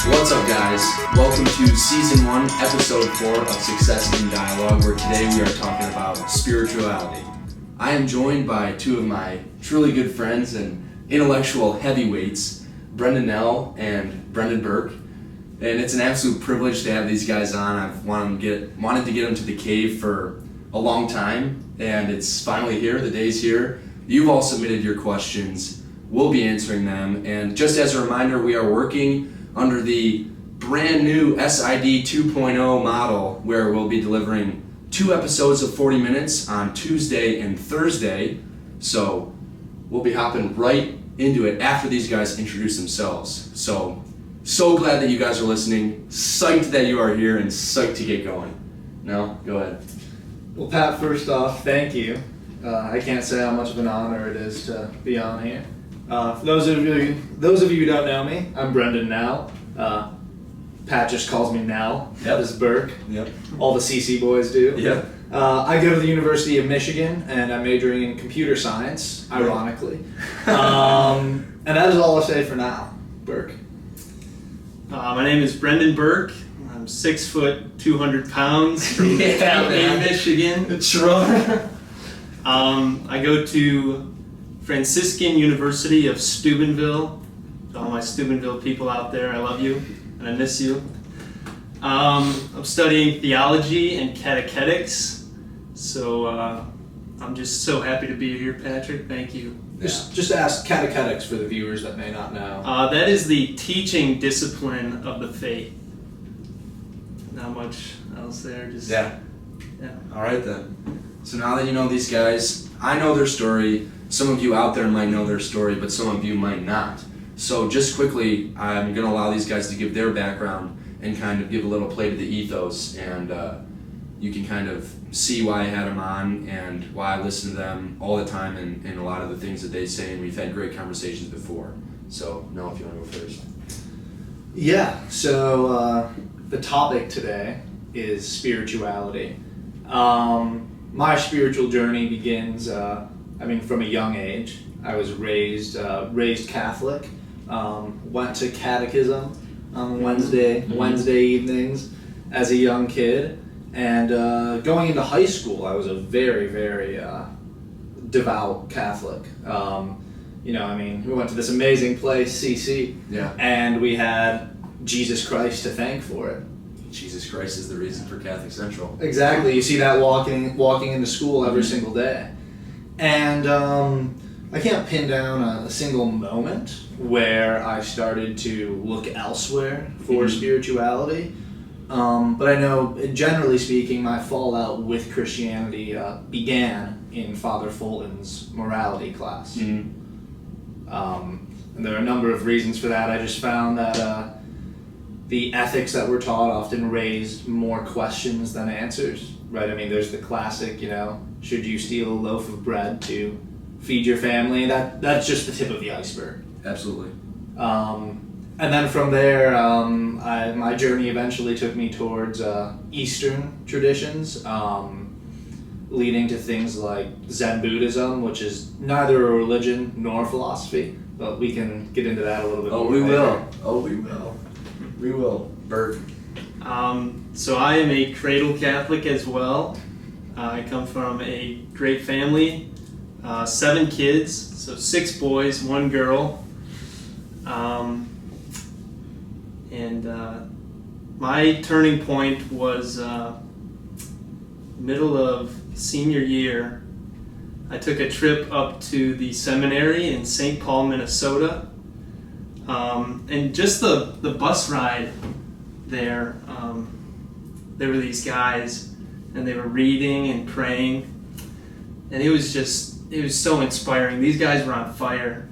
What's up, guys? Welcome to Season 1, Episode 4 of Success in Dialogue, where today we are talking about spirituality. I am joined by two of my truly good friends and intellectual heavyweights, Brendan Nell and Brendan Burke. And it's an absolute privilege to have these guys on. I've wanted to get them to the cave for a long time, and it's finally here. The day's here. You've all submitted your questions. We'll be answering them. And just as a reminder, we are working under the brand new SID 2.0 model, where we'll be delivering 2 episodes of 40 minutes on Tuesday and Thursday. So we'll be hopping right into it after these guys introduce themselves. So glad that you guys are listening, psyched that you are here, and psyched to get going. Now, go ahead. Well, Pat, first off, thank you. I can't say how much of an honor it is to be on here. For those of you who don't know me, I'm Brendan Nell. Pat just calls me Nell. Yep. This is Burke. Yep. All the CC boys do. Yep. I go to the University of Michigan, and I'm majoring in computer science, ironically. And that is all I'll say for now. Burke. My name is Brendan Burke. I'm 6 foot, 200 pounds from Michigan. Sure. I go to Franciscan University of Steubenville. To all my Steubenville people out there, I love you and I miss you. I'm studying theology and catechetics, so I'm just so happy to be here, Patrick. Thank you. Just ask catechetics for the viewers that may not know. That is the teaching discipline of the faith. Not much else there. Yeah. All right then. So now that you know these guys, I know their story. Some of you out there might know their story, but some of you might not. So just quickly, I'm going to allow these guys to give their background and kind of give a little play to the ethos, and you can kind of see why I had them on and why I listen to them all the time and a lot of the things that they say, and we've had great conversations before. So, Noah, if you want to go first. Yeah, so the topic today is spirituality. My spiritual journey begins, from a young age. I was raised Catholic, went to catechism on Wednesday evenings as a young kid, and going into high school, I was a very, very devout Catholic. We went to this amazing place, CC, and we had Jesus Christ to thank for it. Jesus Christ is the reason for Catholic Central. Exactly. You see that walking into school every single day. And I can't pin down a single moment where I started to look elsewhere for spirituality. But I know, generally speaking, my fallout with Christianity began in Father Fulton's morality class. And there are a number of reasons for that. I just found that the ethics that were taught often raised more questions than answers, right? I mean, there's the classic, should you steal a loaf of bread to feed your family? That's just the tip of the iceberg. Absolutely. And then from there, my journey eventually took me towards Eastern traditions, leading to things like Zen Buddhism, which is neither a religion nor philosophy, but we can get into that a little bit more. We will. Bert. So I am a cradle Catholic as well. I come from a great family, 7 kids, so 6 boys, 1 girl. My turning point was middle of senior year. I took a trip up to the seminary in St. Paul, Minnesota. And just the bus ride there, there were these guys, and they were reading and praying, and it was so inspiring. These guys were on fire,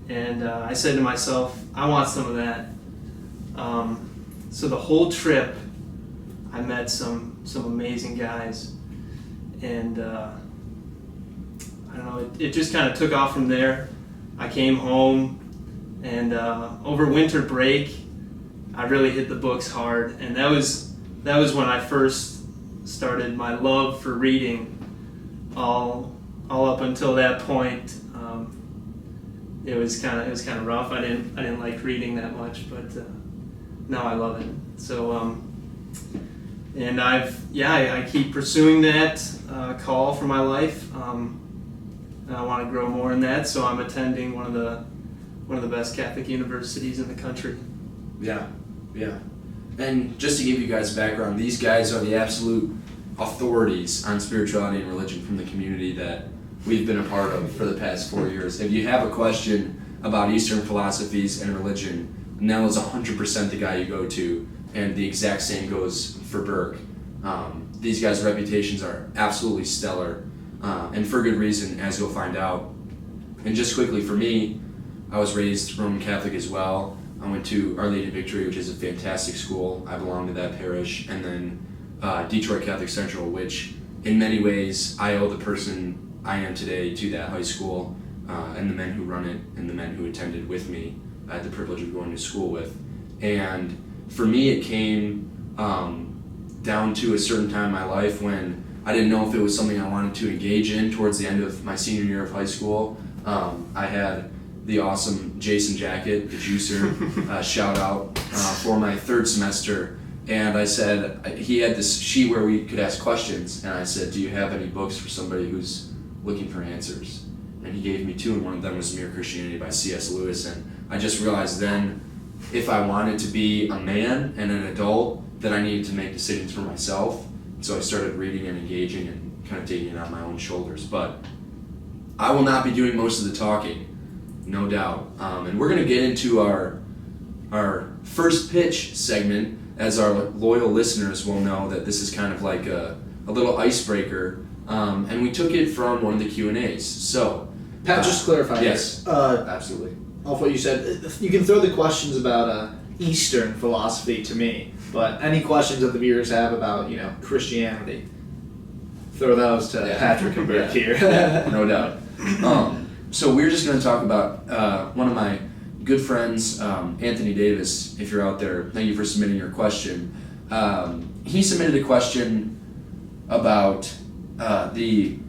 and I said to myself, I want some of that. So the whole trip, I met some amazing guys, and I don't know, it just kind of took off from there. I came home, and over winter break, I really hit the books hard, and that was when I first started my love for reading. All up until that point, it was kind of rough. I didn't like reading that much, but now I love it. So, and I keep pursuing that call for my life. And I want to grow more in that, so I'm attending one of the best Catholic universities in the country. Yeah. And just to give you guys background, these guys are the absolute authorities on spirituality and religion from the community that we've been a part of for the past 4 years. If you have a question about Eastern philosophies and religion, Nell is 100% the guy you go to, and the exact same goes for Burke. These guys' reputations are absolutely stellar, and for good reason, as you'll find out. And just quickly, for me, I was raised Roman Catholic as well. I went to Our Lady of Victory, which is a fantastic school. I belong to that parish. And then Detroit Catholic Central, which in many ways I owe the person I am today to that high school, and the men who run it and the men who attended with me. I had the privilege of going to school with. And for me, it came down to a certain time in my life when I didn't know if it was something I wanted to engage in towards the end of my senior year of high school. I had the awesome Jason Jacket, the juicer, shout out for my third semester. And I said, he had this sheet where we could ask questions, and I said, do you have any books for somebody who's looking for answers? And he gave me two, and one of them was Mere Christianity by C.S. Lewis. And I just realized then, if I wanted to be a man and an adult, then I needed to make decisions for myself. So I started reading and engaging and kind of taking it on my own shoulders. But I will not be doing most of the talking, no doubt. And we're going to get into our first pitch segment, as our loyal listeners will know that this is kind of like a little icebreaker. And we took it from one of the Q&As. So, Pat, just clarify. Yes, absolutely. Off what you said, you can throw the questions about Eastern philosophy to me, but any questions that the viewers have about, Christianity, throw those to Patrick and Burke here. Yeah, no doubt. So we're just going to talk about one of my good friends, Anthony Davis. If you're out there, thank you for submitting your question. He submitted a question about the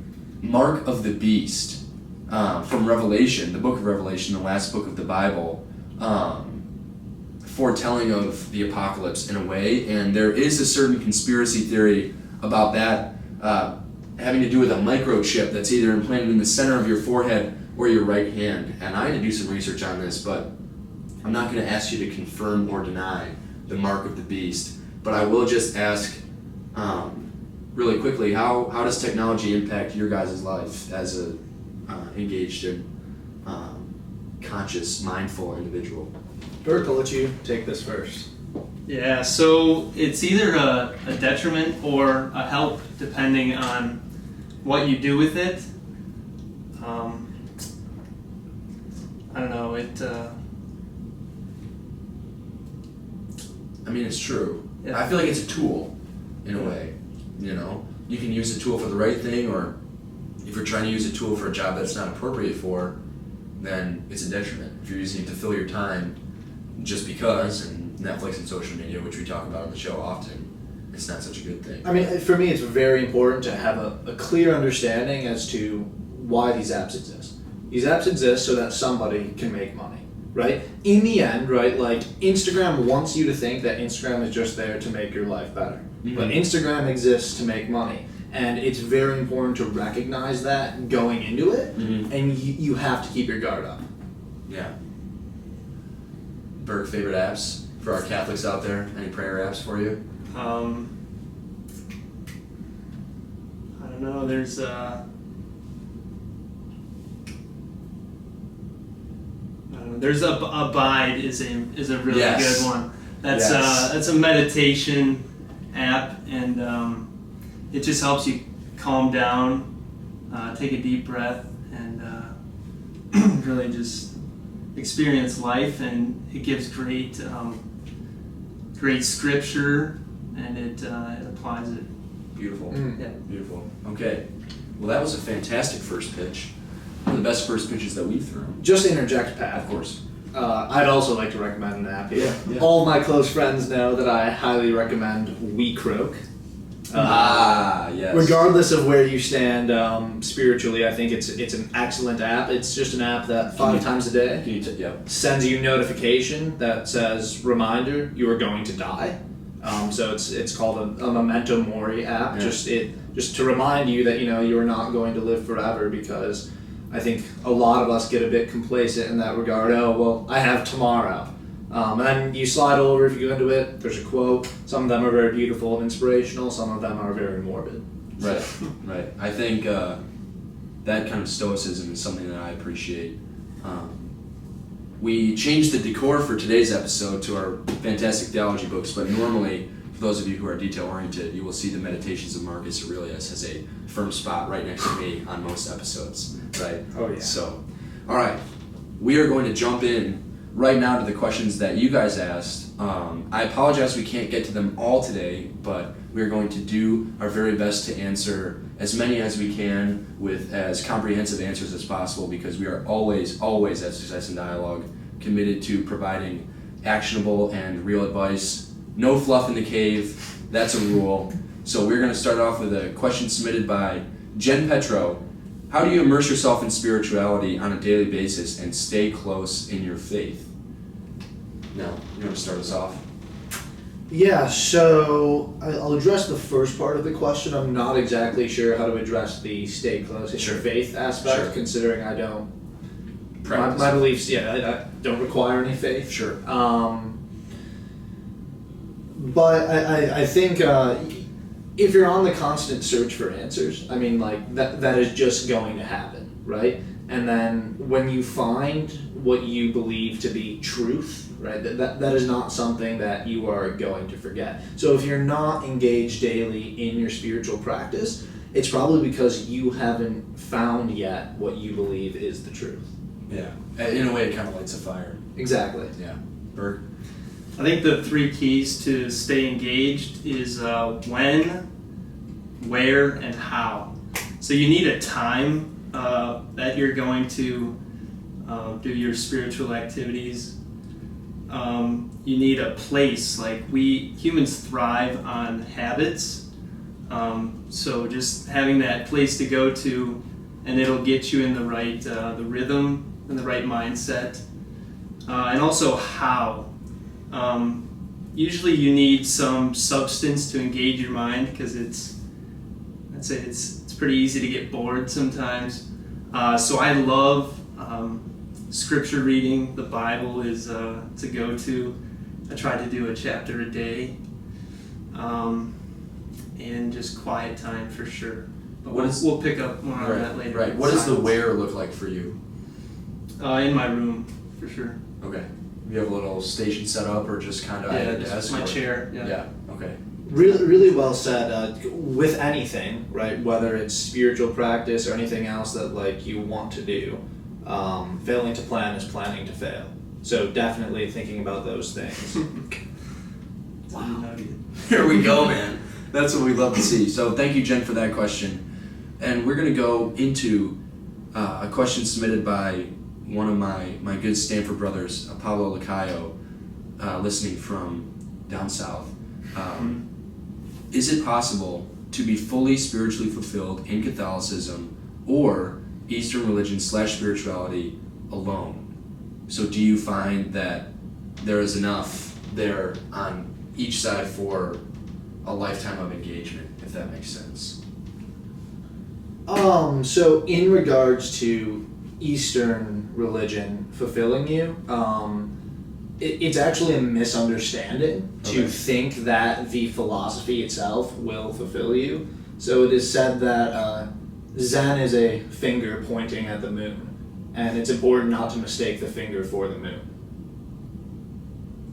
mark of the beast from Revelation, the book of Revelation, the last book of the Bible, foretelling of the apocalypse in a way. And there is a certain conspiracy theory about that having to do with a microchip that's either implanted in the center of your forehead or your right hand. And I had to do some research on this, but I'm not going to ask you to confirm or deny the mark of the beast. But I will just ask really quickly, how does technology impact your guys' life as a engaged and conscious, mindful individual? Burke, I'll let you take this first. Yeah, so it's either a detriment or a help, depending on what you do with it. I don't know, I mean, it's true. Yeah. I feel like it's a tool, in a way. You can use a tool for the right thing, or if you're trying to use a tool for a job that's not appropriate for, then it's a detriment. If you're using it to fill your time just because, and Netflix and social media, which we talk about on the show often, it's not such a good thing. I mean, for me, it's very important to have a clear understanding as to why these apps exist. These apps exist so that somebody can make money, right? In the end, right, like Instagram wants you to think that Instagram is just there to make your life better. Mm-hmm. But Instagram exists to make money. And it's very important to recognize that going into it, and you have to keep your guard up. Yeah. Burke, favorite apps for our Catholics out there? Any prayer apps for you? I don't know. There's Abide is a really good one. That's a meditation app, and it just helps you calm down, take a deep breath, and really just experience life. And it gives great scripture, and it applies it. Beautiful. Yeah. Beautiful. Okay. Well, that was a fantastic first pitch. One of the best first pitches that we've thrown. Just to interject, Pat. Of course. I'd also like to recommend an app here. Yeah. All my close friends know that I highly recommend We Croak. Yes. Regardless of where you stand spiritually, I think it's an excellent app. It's just an app that 5 times a day sends you a notification that says, reminder, you are going to die. So it's called a memento mori app. Yeah. Just to remind you that you are not going to live forever, because I think a lot of us get a bit complacent in that regard. Oh, well, I have tomorrow. And then you slide over, if you go into it, there's a quote. Some of them are very beautiful and inspirational. Some of them are very morbid. Right, right. I think that kind of stoicism is something that I appreciate. We changed the decor for today's episode to our fantastic theology books, but normally, for those of you who are detail-oriented, you will see the Meditations of Marcus Aurelius has a firm spot right next to me on most episodes, right? Oh, yeah. So, all right. We are going to jump in right now to the questions that you guys asked. I apologize we can't get to them all today, but we're going to do our very best to answer as many as we can with as comprehensive answers as possible, because we are always at Success in Dialogue committed to providing actionable and real advice. No fluff in the cave, that's a rule. So we're going to start off with a question submitted by Jen Petro. How do you immerse yourself in spirituality on a daily basis and stay close in your faith? Now, you want to start us off? Yeah, so I'll address the first part of the question. I'm not exactly sure how to address the stay close in your faith aspect, considering I don't. My beliefs, I don't require any faith. Sure. But I think if you're on the constant search for answers, I mean, like that is just going to happen, right? And then when you find what you believe to be truth, right, that is not something that you are going to forget. So if you're not engaged daily in your spiritual practice, it's probably because you haven't found yet what you believe is the truth. Yeah. In a way, it kind of lights a fire. Exactly. Yeah. Burke? I think the 3 keys to stay engaged is when, where, and how. So you need a time that you're going to do your spiritual activities. You need a place. Like humans thrive on habits. So just having that place to go to, and it'll get you in the right the rhythm and the right mindset. And also how. Usually you need some substance to engage your mind, because it's pretty easy to get bored sometimes. So I love scripture reading. The Bible is to go to. I try to do a chapter a day, and just quiet time for sure. But we'll pick up more on that later. Right. What does the where look like for you? In my room, for sure. Okay. You have a little station set up, or just kind of at your desk? My chair. Yeah. Okay. Really, really well said. With anything, right? Whether it's spiritual practice or anything else that like you want to do, failing to plan is planning to fail. So definitely thinking about those things. Wow. Here we go, man. That's what we love to see. So thank you, Jen, for that question. And we're going to go into a question submitted by one of my good Stanford brothers, Pablo Lacayo, listening from down south. Is it possible to be fully spiritually fulfilled in Catholicism or Eastern religion / spirituality alone? So do you find that there is enough there on each side for a lifetime of engagement, if that makes sense? So in regards to Eastern religion fulfilling you, it's actually a misunderstanding to think that the philosophy itself will fulfill you. So it is said that Zen is a finger pointing at the moon, and it's important not to mistake the finger for the moon.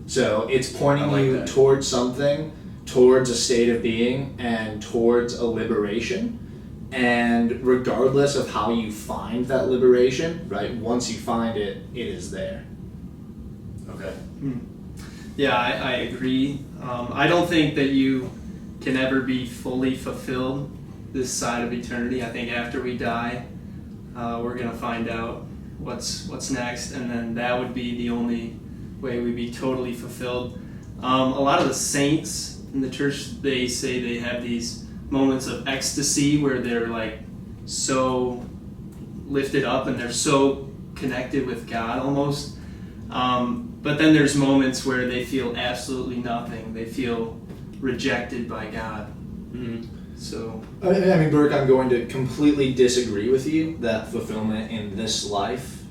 So it's pointing you towards something, towards a state of being, and towards a liberation. And regardless of how you find that liberation, right, once you find it, it is there. Okay. Yeah, I agree. I don't think that you can ever be fully fulfilled this side of eternity. I think after we die, we're going to find out what's next, and then that would be the only way we'd be totally fulfilled. A lot of the saints in the church, they say they have these moments of ecstasy where they're like so lifted up and they're so connected with God almost. But then there's moments where they feel absolutely nothing. They feel rejected by God. So I mean, Burke, I'm going to completely disagree with you that fulfillment in this life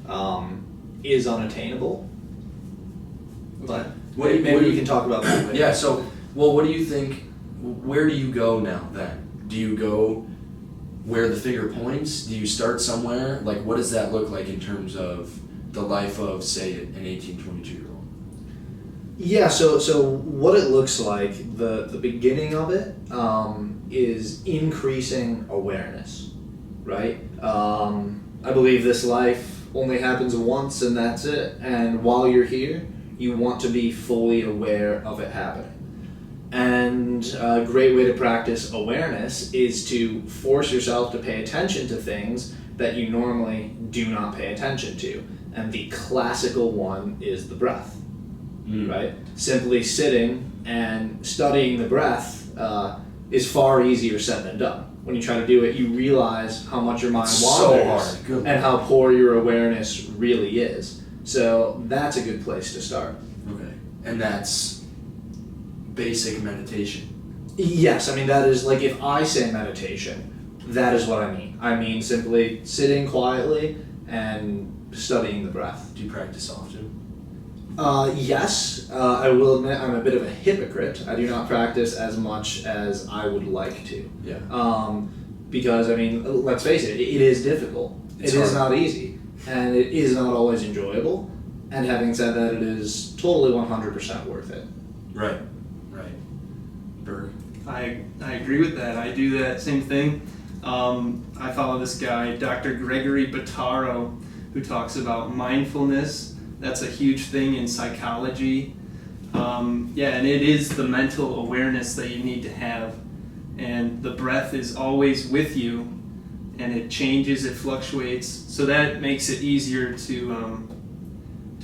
is unattainable. But maybe we can talk about that later. Yeah, so, well, what do you think, where do you go now then? Do you go where the finger points? Do you start somewhere? Like, what does that look like in terms of the life of, say, an 18, 22-year-old? Yeah, so what it looks like, the beginning of it is increasing awareness, right? I believe this life only happens once and that's it. And while you're here, you want to be fully aware of it happening. And a great way to practice awareness is to force yourself to pay attention to things that you normally do not pay attention to. And the classical one is the breath, right? Simply sitting and studying the breath is far easier said than done. When you try to do it, you realize how much your mind wanders and how poor your awareness really is. So that's a good place to start. Okay. And that's basic meditation. Yes, I mean, that is, like, if I say meditation, that is what I mean. I mean simply sitting quietly and studying the breath. Do you practice often? Yes, I will admit I'm a bit of a hypocrite. I do not practice as much as I would like to. Yeah. Because, I mean, let's face it, it is difficult. It is not easy. And it is not always enjoyable. And having said that, it is totally 100% worth it. Right. Burke? I agree with that. I do that same thing. I follow this guy, Dr. Gregory Bottaro, who talks about mindfulness. That's a huge thing in psychology. And it is the mental awareness that you need to have. And the breath is always with you, and it changes, it fluctuates. So that makes it easier to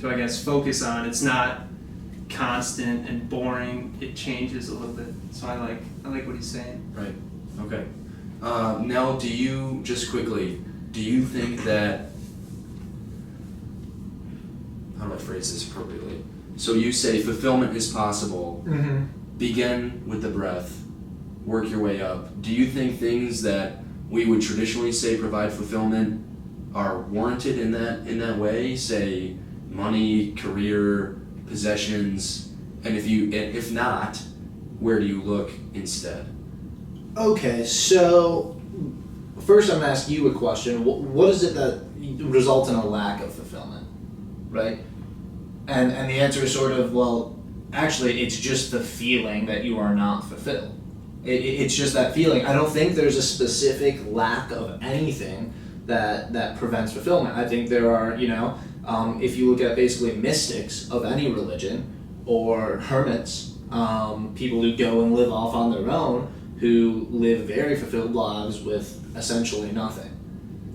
I guess, focus on. It's not constant and boring. It changes a little bit. So I like what he's saying. Right. Okay. Nell, do you think that, how do I phrase this appropriately? So you say fulfillment is possible. Begin with the breath, work your way up. Do you think things that we would traditionally say provide fulfillment are warranted in that way? Say money, career, possessions, and if not, where do you look instead? Okay, so first I'm going to ask you a question. What is it that results in a lack of fulfillment, right? And the answer is sort of, well, actually it's just the feeling that you are not fulfilled. It's just that feeling. I don't think there's a specific lack of anything that prevents fulfillment. I think there are, if you look at basically mystics of any religion or hermits, people who go and live off on their own, who live very fulfilled lives with essentially nothing.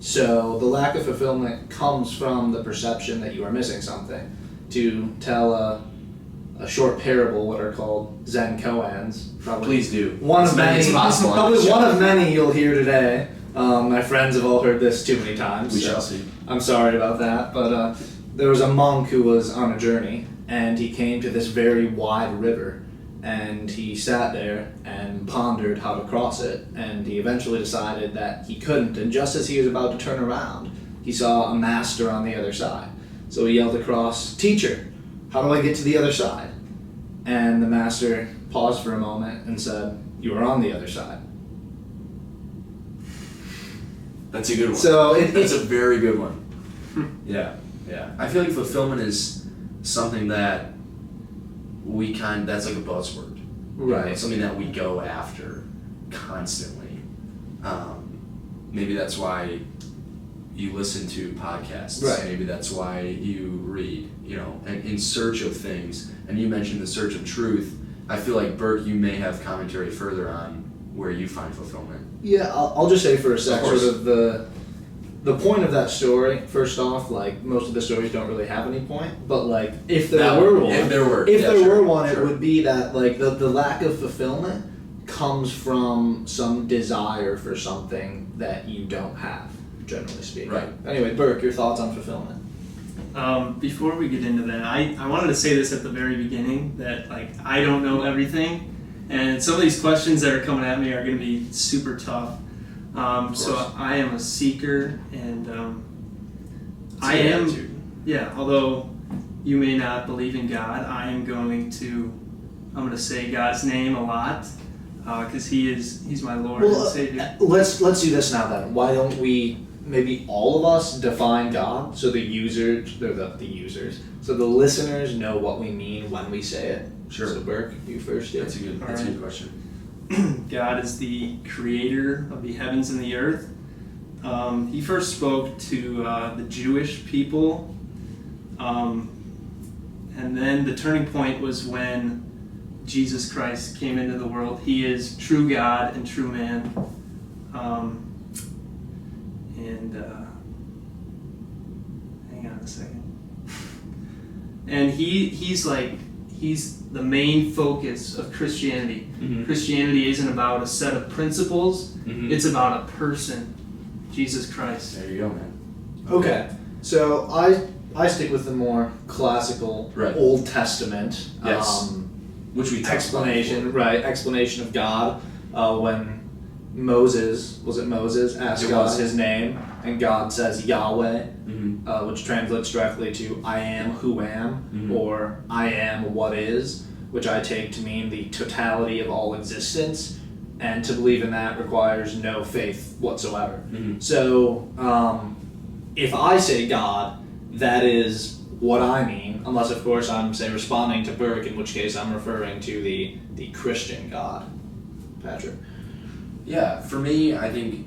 So the lack of fulfillment comes from the perception that you are missing something. To tell a short parable, what are called Zen koans. Please do. One of many. Probably one of many you'll hear today. My friends have all heard this too many times. We shall see. I'm sorry about that, but there was a monk who was on a journey, and he came to this very wide river, and he sat there and pondered how to cross it, and he eventually decided that he couldn't, and just as he was about to turn around, he saw a master on the other side. So he yelled across, "Teacher, how do I get to the other side?" And the master paused for a moment and said, "You are on the other side." That's a good one. So that's a very good one. Yeah. I feel like fulfillment is something that that's like a buzzword. Right. Something that we go after constantly. Maybe that's why you listen to podcasts. Right. Maybe that's why you read, and in search of things. And you mentioned the search of truth. I feel like, Burke, you may have commentary further on where you find fulfillment. Yeah, I'll just say for a sec, Of sort of the point of that story. First off, like, most of the stories don't really have any point, but like if there were one, it would be that, like, the lack of fulfillment comes from some desire for something that you don't have, generally speaking. Right. Anyway, Burke, your thoughts on fulfillment? Before we get into that, I wanted to say this at the very beginning, that like I don't know everything, and some of these questions that are coming at me are going to be super tough. So I am a seeker, and I am attitude. Yeah. Although you may not believe in God, I'm going to say God's name a lot because He's my Lord and Savior. Let's do this now then. Why don't we maybe all of us define God so the users, so the listeners know what we mean when we say it. Sure. So Burke, you first. Yeah. That's a good question. God is the creator of the heavens and the earth. He first spoke to the Jewish people, and then the turning point was when Jesus Christ came into the world. He is true God and true man. Hang on a second. And he's the main focus of Christianity. Mm-hmm. Christianity isn't about a set of principles. Mm-hmm. It's about a person, Jesus Christ. There you go, man. Okay. So I stick with the more classical Old Testament. Yes. Which we explanation of God when Moses asked God his name, and God says Yahweh, which translates directly to I am who am, or I am what is, which I take to mean the totality of all existence, and to believe in that requires no faith whatsoever. So if I say God, that is what I mean, unless of course I'm responding to Burke, in which case I'm referring to the Christian God. Patrick. Yeah, for me, I think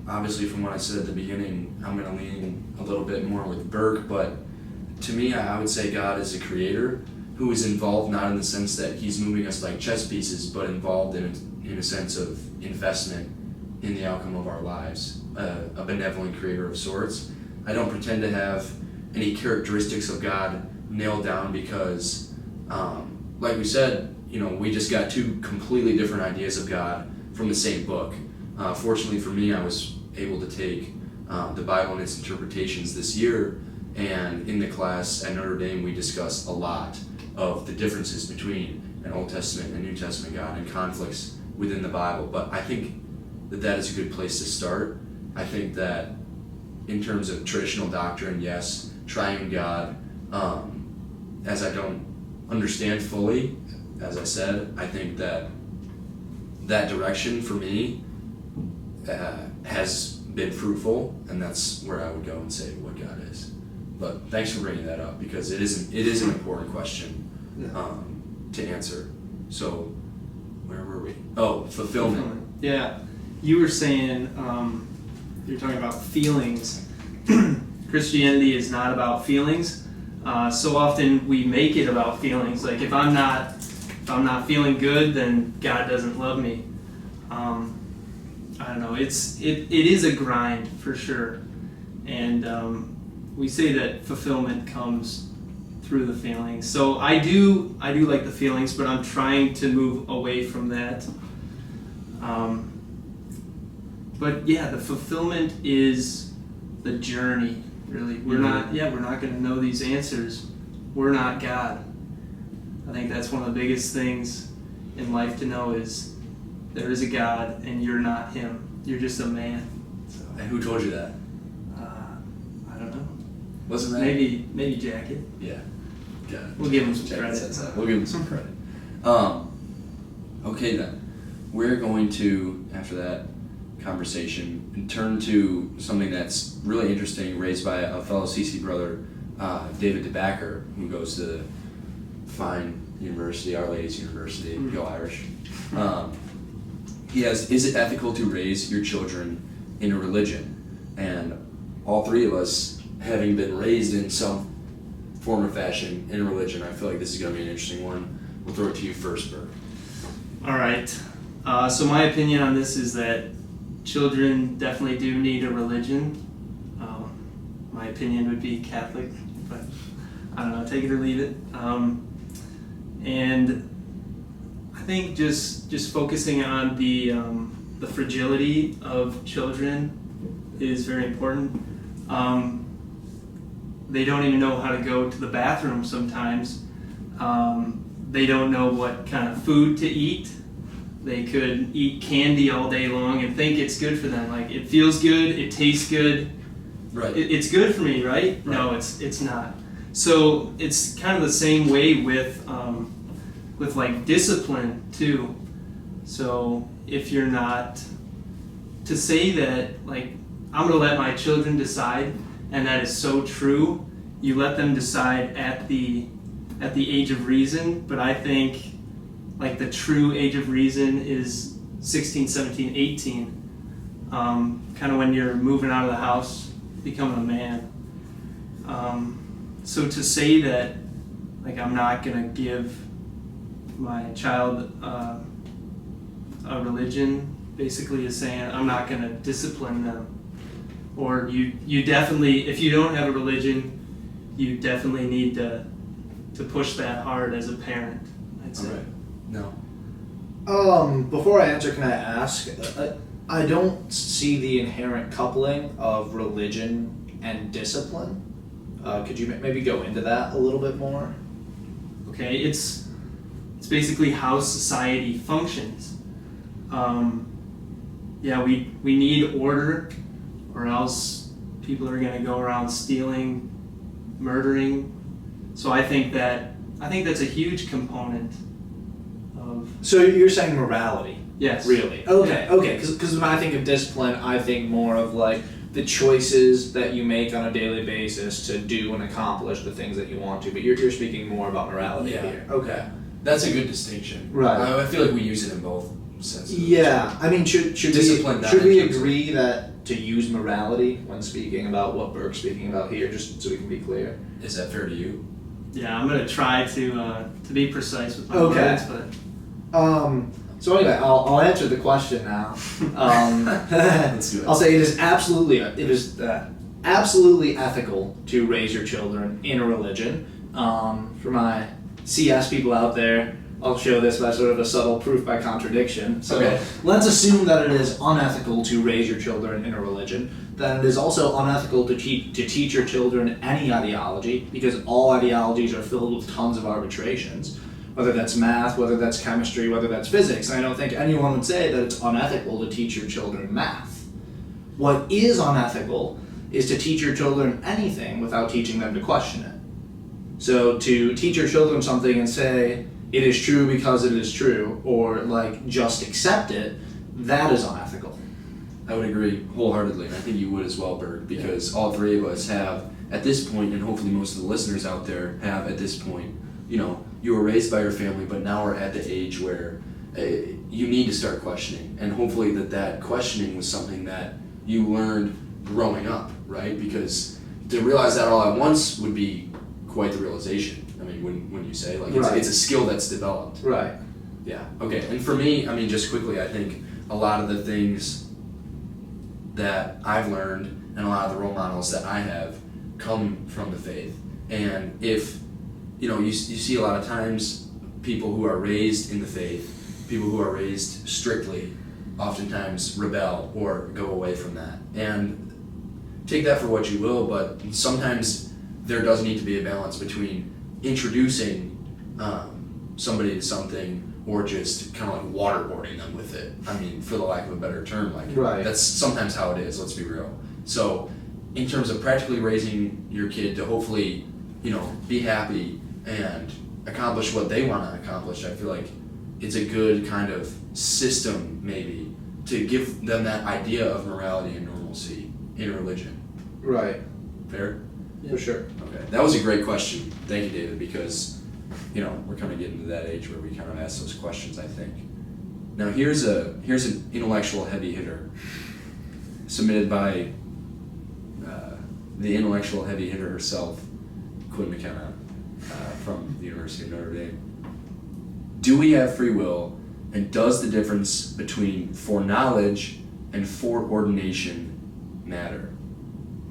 obviously from what I said at the beginning, I'm going to lean a little bit more with Burke, but to me, I would say God is a creator who is involved not in the sense that he's moving us like chess pieces, but involved in a sense of investment in the outcome of our lives, a benevolent creator of sorts. I don't pretend to have any characteristics of God nailed down because, like we said, we just got two completely different ideas of God from the same book. Fortunately for me, I was able to take the Bible and its interpretations this year, and in the class at Notre Dame, we discussed a lot of the differences between an Old Testament and New Testament God and conflicts within the Bible. But I think that is a good place to start. I think that in terms of traditional doctrine, yes, triune God, as I don't understand fully, as I said, I think that direction for me has been fruitful, and that's where I would go and say what God is. But thanks for bringing that up, because it is an important question to answer. So where were we? Oh, fulfillment. Yeah, you were saying you're talking about feelings. Christianity is not about feelings. So often we make it about feelings. Like if I'm not feeling good, then God doesn't love me. I don't know. It is a grind for sure, and we say that fulfillment comes through the feelings. So I do like the feelings, but I'm trying to move away from that. But yeah, the fulfillment is the journey. Really, we're not going to know these answers. We're not God. I think that's one of the biggest things in life to know is there is a God and you're not Him. You're just a man. So, And who told you that? I don't know. Wasn't that? Maybe Jacket. Yeah. Got it. We'll give him some Jacket credit. says that. We'll give him some credit. Okay then. We're going to, after that conversation, turn to something that's really interesting, raised by a fellow CC brother, David DeBacker, who goes to the fine university, Our Lady's University, go Irish. He has, is it ethical to raise your children in a religion? And all three of us, having been raised in some form or fashion in a religion, I feel like this is going to be an interesting one. We'll throw it to you first, Burke. All right. So my opinion on this is that children definitely do need a religion. My opinion would be Catholic, but I don't know, take it or leave it. And I I think just focusing on the fragility of children is very important. They don't even know how to go to the bathroom sometimes. They don't know what kind of food to eat. They could eat candy all day long and think it's good for them. Like, it feels good, it tastes good. Right. It's good for me, right? No, it's not. So it's kind of the same way with like discipline too. So if you're not, to say that like I'm gonna let my children decide, and that is so true. You let them decide at the age of reason, but I think like the true age of reason is 16, 17, 18. Kind of when you're moving out of the house, becoming a man. So to say that like I'm not gonna give my child a religion basically is saying I'm not gonna discipline them. Or you definitely, if you don't have a religion, you definitely need to push that hard as a parent, I'd say. All right. No. Before I answer, can I ask? I don't see the inherent coupling of religion and discipline. Could you maybe go into that a little bit more? Okay, it's basically how society functions. We need order, or else people are going to go around stealing, murdering. So I think that's a huge component of. So you're saying morality? Yes. Really? Okay. Because when I think of discipline, I think more of like the choices that you make on a daily basis to do and accomplish the things that you want to. But you're speaking more about morality here. Okay. That's a good distinction. Right. I feel like we use it in both senses. Yeah. I mean, should discipline we agree that to use morality when speaking about what Burke's speaking about here, just so we can be clear? Is that fair to you? Yeah, I'm gonna try to be precise with my words, but. So anyway, I'll answer the question now. Let's do it. I'll say it is absolutely ethical to raise your children in a religion. For my CS people out there, I'll show this by sort of a subtle proof by contradiction. So let's assume that it is unethical to raise your children in a religion. Then it is also unethical to teach your children any ideology, because all ideologies are filled with tons of arbitrations. Whether that's math, whether that's chemistry, whether that's physics. And I don't think anyone would say that it's unethical to teach your children math. What is unethical is to teach your children anything without teaching them to question it. So to teach your children something and say, it is true because it is true, or like just accept it, that is unethical. I would agree wholeheartedly, and I think you would as well, Bert, because all three of us have, at this point, and hopefully most of the listeners out there have at this point, you were raised by your family, but now we're at the age where you need to start questioning. And hopefully that questioning was something that you learned growing up, right? Because to realize that all at once would be quite the realization. I mean, when you say, like, it's a skill that's developed. Right. Yeah, okay. And for me, I mean, just quickly, I think a lot of the things that I've learned and a lot of the role models that I have come from the faith. And if you see a lot of times people who are raised in the faith, people who are raised strictly, oftentimes rebel or go away from that. And take that for what you will, but sometimes there does need to be a balance between introducing somebody to something or just kind of like waterboarding them with it. I mean, for the lack of a better term, that's sometimes how it is, let's be real. So in terms of practically raising your kid to hopefully, be happy and accomplish what they want to accomplish, I feel like it's a good kind of system maybe to give them that idea of morality and normalcy in religion. Right. Fair? Yeah. For sure. Okay. That was a great question. Thank you, David, because we're kind of getting to that age where we kind of ask those questions, I think. Now here's an intellectual heavy hitter submitted by the intellectual heavy hitter herself, Quinn McKenna, from the University of Notre Dame. Do we have free will, and does the difference between foreknowledge and foreordination matter?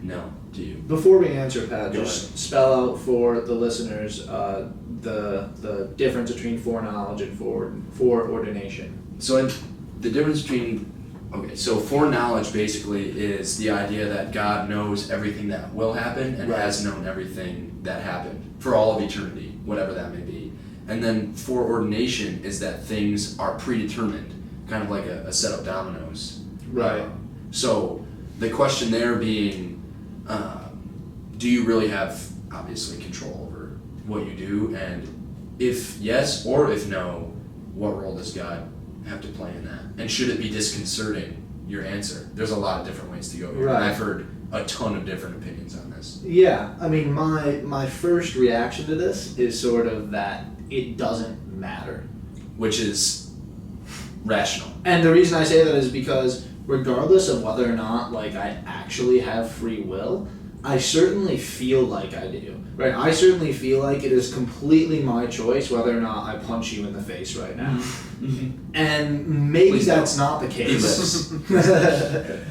No. to you? Before we answer, Pat, Go just ahead. spell out for the listeners the difference between foreknowledge and foreordination. So the difference between, so foreknowledge basically is the idea that God knows everything that will happen and Right. has known everything that happened for all of eternity, whatever that may be. And then foreordination is that things are predetermined, kind of like a set of dominoes. Right. So the question there being, do you really have, obviously, control over what you do? And if yes or if no, what role does God have to play in that? And should it be disconcerting, your answer? There's a lot of different ways to go here. Right. And I've heard a ton of different opinions on this. Yeah, I mean, my first reaction to this is sort of that it doesn't matter. Which is rational. And the reason I say that is because regardless of whether or not like I actually have free will, I certainly feel like I do. Right? I certainly feel like it is completely my choice whether or not I punch you in the face right now. Mm-hmm. And maybe Please that's don't. not the He case. lives.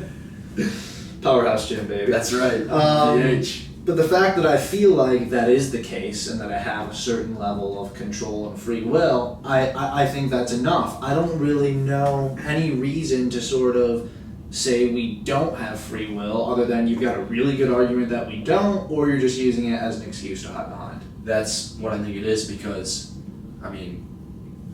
Powerhouse Jim, baby. That's right. DH. But the fact that I feel like that is the case and that I have a certain level of control and free will, I think that's enough. I don't really know any reason to sort of say we don't have free will other than you've got a really good argument that we don't, or you're just using it as an excuse to hide behind. That's what I think it is because, I mean,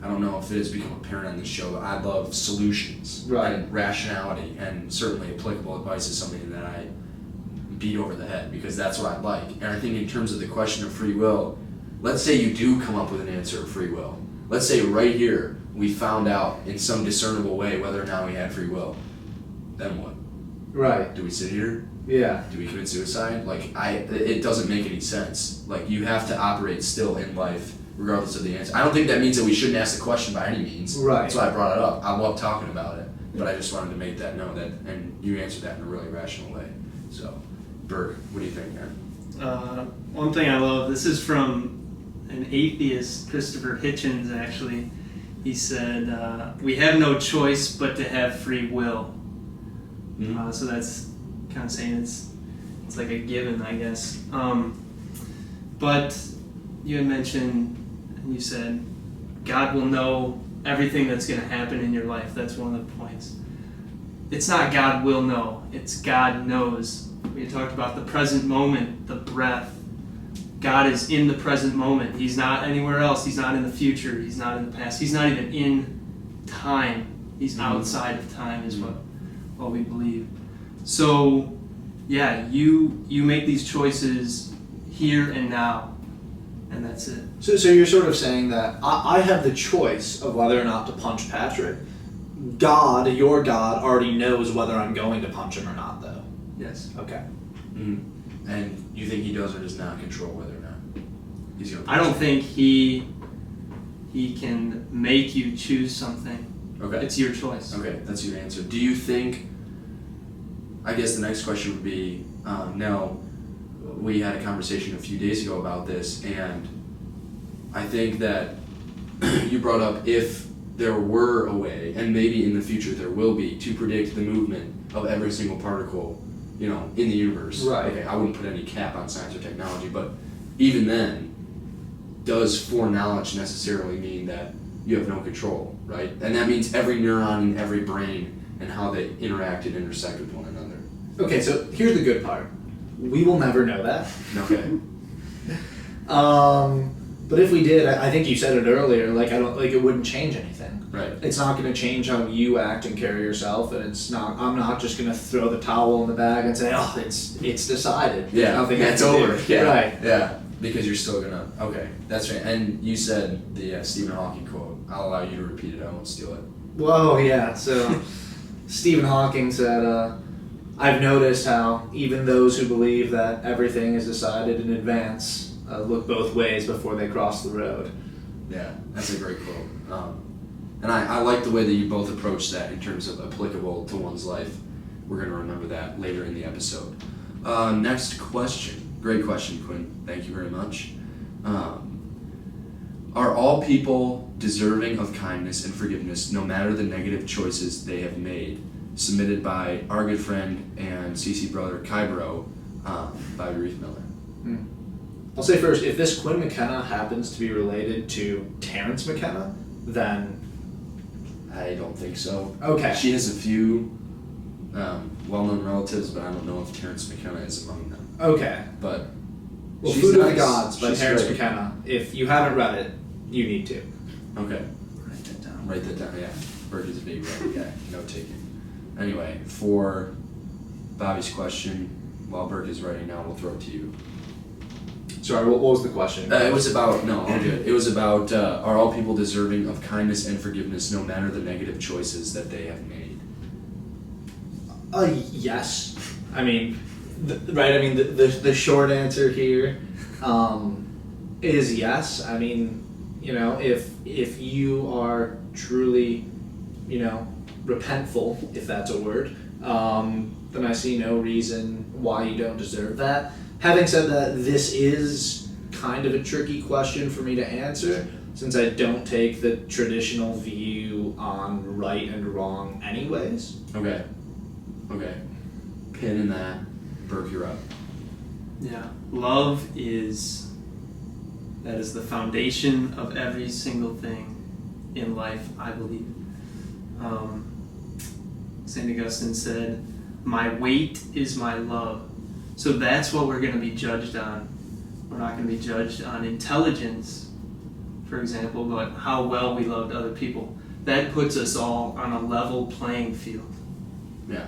I don't know if it has become apparent on this show, but I love solutions Right. and rationality, and certainly applicable advice is something that I beat over the head because that's what I like. And I think in terms of the question of free will, let's say you do come up with an answer of free will. Let's say right here we found out in some discernible way whether or not we had free will. Then what? Right. Do we sit here? Yeah. Do we commit suicide? It doesn't make any sense. Like, you have to operate still in life regardless of the answer. I don't think that means that we shouldn't ask the question by any means. Right. That's why I brought it up. I love talking about it, but I just wanted to make that note and you answered that in a really rational way. So, Burke, what do you think, man? One thing I love, this is from an atheist, Christopher Hitchens, actually. He said, we have no choice but to have free will. Mm-hmm. So that's kind of saying it's like a given, I guess. But you had mentioned, and you said, God will know everything that's going to happen in your life. That's one of the points. It's not God will know, it's God knows. We talked about the present moment, the breath. God is in the present moment. He's not anywhere else. He's not in the future. He's not in the past. He's not even in time. He's outside of time is what we believe. So, yeah, you make these choices here and now, and that's it. So you're sort of saying that I have the choice of whether or not to punch Patrick. God, your God, already knows whether I'm going to punch him or not, though. Yes. Okay. Mm-hmm. And you think he does or does not control whether or not he's going to I don't think he can make you choose something. Okay. It's your choice. Okay, that's your answer. Do you think, I guess the next question would be, Nell, we had a conversation a few days ago about this, and I think that you brought up if there were a way, and maybe in the future there will be, to predict the movement of every single particle, in the universe. Right. Okay, I wouldn't put any cap on science or technology, but even then, does foreknowledge necessarily mean that you have no control, right? And that means every neuron in every brain and how they interact and intersect with one another. Okay, so here's the good part. We will never know that. Okay. But if we did, I think you said it earlier, it wouldn't change anything. Right. It's not going to change how you act and carry yourself, and I'm not just going to throw the towel in the bag and say, oh, it's decided. Yeah, Nothing it's I can over. do. Yeah. Right. Yeah, because you're still gonna. Okay, that's right. And you said the Stephen Hawking quote. I'll allow you to repeat it. I won't steal it. Whoa, yeah. So Stephen Hawking said, I've noticed how even those who believe that everything is decided in advance look both ways before they cross the road. Yeah, that's a great quote. And I like the way that you both approach that in terms of applicable to one's life. We're going to remember that later in the episode. Next question. Great question, Quinn. Thank you very much. Are all people deserving of kindness and forgiveness no matter the negative choices they have made? Submitted by our good friend and CC brother Kybro. Bobby Reef Miller. I'll say first, if this Quinn McKenna happens to be related to Terrence McKenna, then I don't think so. Okay. She has a few well-known relatives, but I don't know if Terrence McKenna is among them. Okay. But Well, she's Food of the nice. Gods by She's Terrence great. McKenna. If you haven't read it, you need to. Okay. Write that down, yeah. Burke is a big writing guy. Note taking. Anyway, for Bobby's question, while Burke is writing now, we'll throw it to you. Sorry, what was the question? It was about, no, all good. It was about, are all people deserving of kindness and forgiveness no matter the negative choices that they have made? Yes. I mean, the short answer here is yes. I mean, if you are truly, repentful, if that's a word, then I see no reason why you don't deserve that. Having said that, this is kind of a tricky question for me to answer, since I don't take the traditional view on right and wrong anyways. Okay. Pin in that. Burke, you're up. Yeah, love is the foundation of every single thing in life, I believe. St. Augustine said, "My weight is my love." So that's what we're going to be judged on. We're not going to be judged on intelligence, for example, but how well we loved other people. That puts us all on a level playing field. Yeah.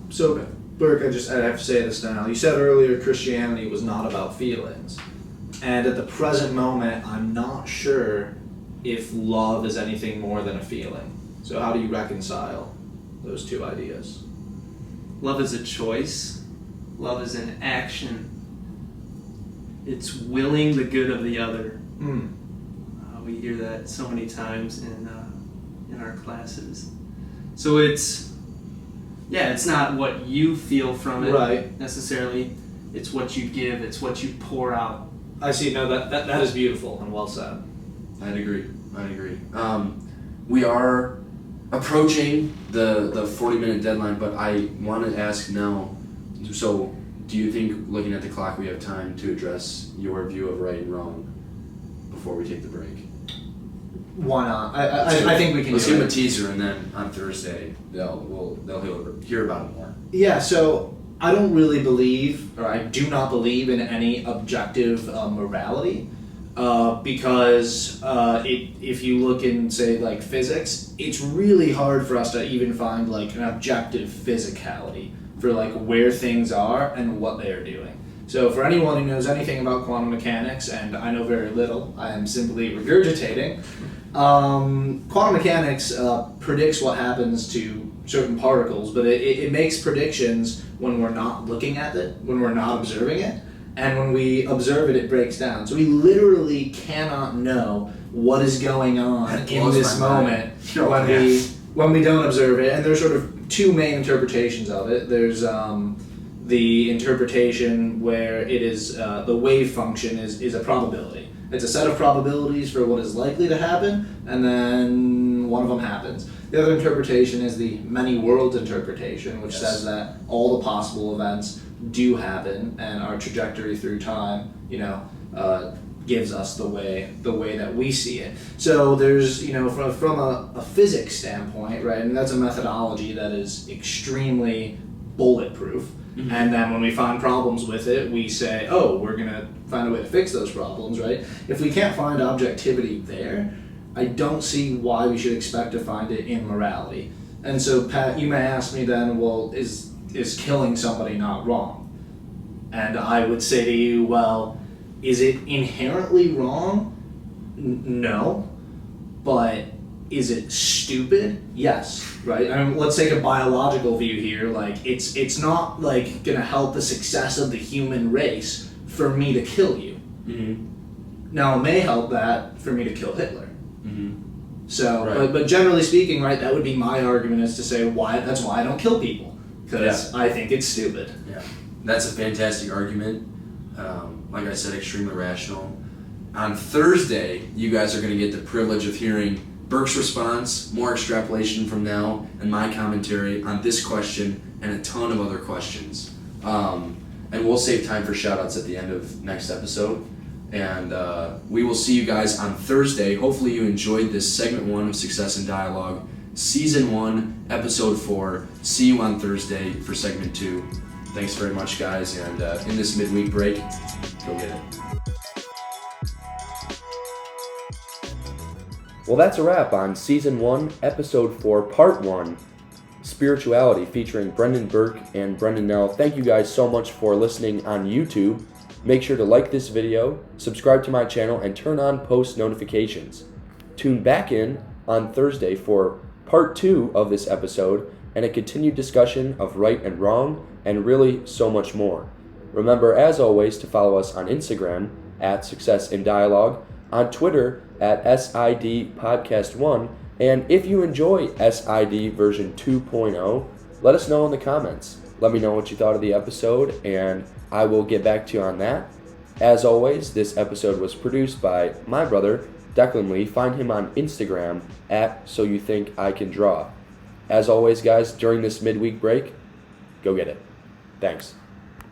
So, Burke, I have to say this now. You said earlier Christianity was not about feelings. And at the present moment, I'm not sure if love is anything more than a feeling. So how do you reconcile those two ideas? Love is a choice. Love is an action. It's willing the good of the other. We hear that so many times in our classes. So it's not what you feel from it necessarily. It's what you give. It's what you pour out. I see. No, that is beautiful and well said. I'd agree. We are approaching the 40-minute deadline, but I want to ask now, so do you think, looking at the clock, we have time to address your view of right and wrong before we take the break? Why not? I think we can. Let's give them a teaser, and then on Thursday they'll hear about it more. Yeah. So I don't really believe, or I do not believe in any objective morality, because if you look in, say, like physics, it's really hard for us to even find like an objective physicality for like where things are and what they are doing. So for anyone who knows anything about quantum mechanics, and I know very little, I am simply regurgitating, quantum mechanics predicts what happens to certain particles, but it makes predictions when we're not looking at it, when we're not observing it, and when we observe it, it breaks down. So we literally cannot know what is going on in this moment when we don't observe it. And there's sort of two main interpretations of it. There's the interpretation where it is the wave function is a probability. It's a set of probabilities for what is likely to happen, and then one of them happens. The other interpretation is the many worlds interpretation, which says that all the possible events do happen, and our trajectory through time, gives us the way that we see it. So there's, from a physics standpoint, right, and that's a methodology that is extremely bulletproof. Mm-hmm. And then when we find problems with it, we say, oh, we're going to find a way to fix those problems, right? If we can't find objectivity there, I don't see why we should expect to find it in morality. And so, Pat, you may ask me then, well, is killing somebody not wrong? And I would say to you, well, is it inherently wrong? No. But is it stupid? Yes. Right? I mean, let's take a biological view here. Like, it's not like gonna help the success of the human race for me to kill you. Mm-hmm. Now, it may help that for me to kill Hitler. Mm-hmm. So, but generally speaking, right, that would be my argument, is to say that's why I don't kill people, because I think it's stupid. Yeah, that's a fantastic argument. Like I said, extremely rational. On Thursday, you guys are going to get the privilege of hearing Burke's response, more extrapolation from Nell, and my commentary on this question and a ton of other questions. And And we'll save time for shout-outs at the end of next episode. And we will see you guys on Thursday. Hopefully you enjoyed this segment 1 of Success in Dialogue, Season 1, Episode 4. See you on Thursday for segment 2. Thanks very much, guys. And in this midweek break, go get it. Well, that's a wrap on Season 1, Episode 4, Part 1, Spirituality, featuring Brendan Burke and Brendan Nell. Thank you guys so much for listening on YouTube. Make sure to like this video, subscribe to my channel, and turn on post notifications. Tune back in on Thursday for Part 2 of this episode and a continued discussion of right and wrong, and really so much more. Remember, as always, to follow us on Instagram at Success in Dialogue, on Twitter at SID Podcast 1, and if you enjoy SID version 2.0, let us know in the comments. Let me know what you thought of the episode, and I will get back to you on that. As always, this episode was produced by my brother, Declan Lee. Find him on Instagram at So You Think I Can Draw. As always, guys, during this midweek break, go get it. Thanks.